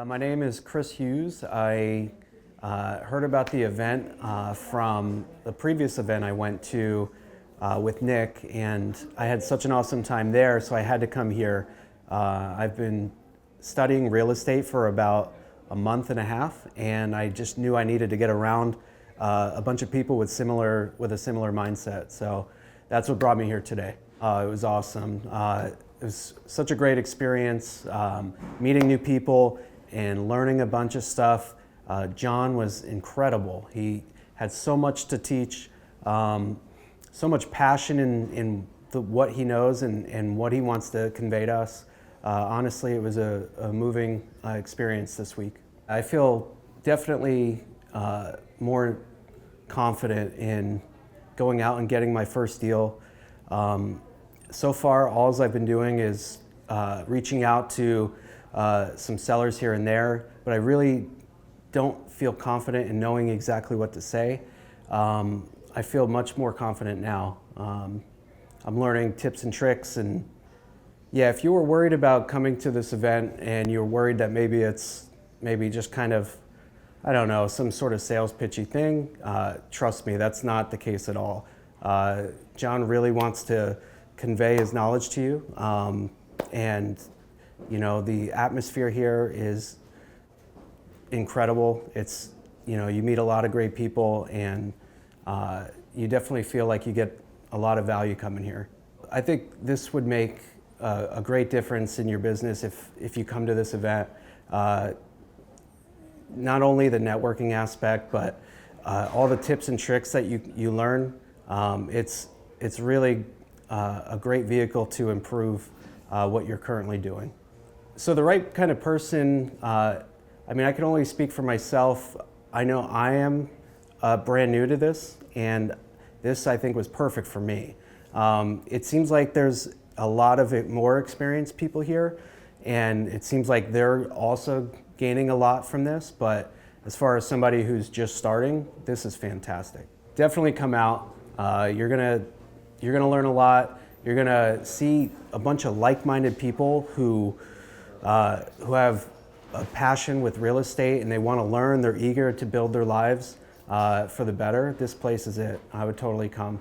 My name is Chris Hughes. I heard about the event from the previous event I went to with Nick, and I had such an awesome time there, so I had to come here. I've been studying real estate for about a month and a half, and I just knew I needed to get around a bunch of people with a similar mindset. So that's what brought me here today. It was awesome. It was such a great experience, meeting new people and learning a bunch of stuff. John was incredible. He had so much to teach, so much passion in what he knows and what he wants to convey to us. Honestly, it was a moving experience this week. I feel definitely more confident in going out and getting my first deal. So far, all I've been doing is reaching out to some sellers here and there, but I really don't feel confident in knowing exactly what to say. I feel much more confident now. I'm learning tips and tricks, and yeah, if you were worried about coming to this event and you're worried that maybe it's just kind of, I don't know, some sort of sales pitchy thing, trust me, that's not the case at all. John really wants to convey his knowledge to you, and you know, the atmosphere here is incredible. It's, you know, you meet a lot of great people, and you definitely feel like you get a lot of value coming here. I think this would make a great difference in your business if you come to this event. Not only the networking aspect, but all the tips and tricks that you learn. It's really a great vehicle to improve what you're currently doing. So the right kind of person, I mean, I can only speak for myself. I know I am brand new to this, and this I think was perfect for me. It seems like there's a lot of more experienced people here, and it seems like they're also gaining a lot from this, but as far as somebody who's just starting, this is fantastic. Definitely come out. You're gonna learn a lot. You're gonna see a bunch of like-minded people who have a passion with real estate, and they want to learn. They're eager to build their lives for the better. This place is it. I would totally come.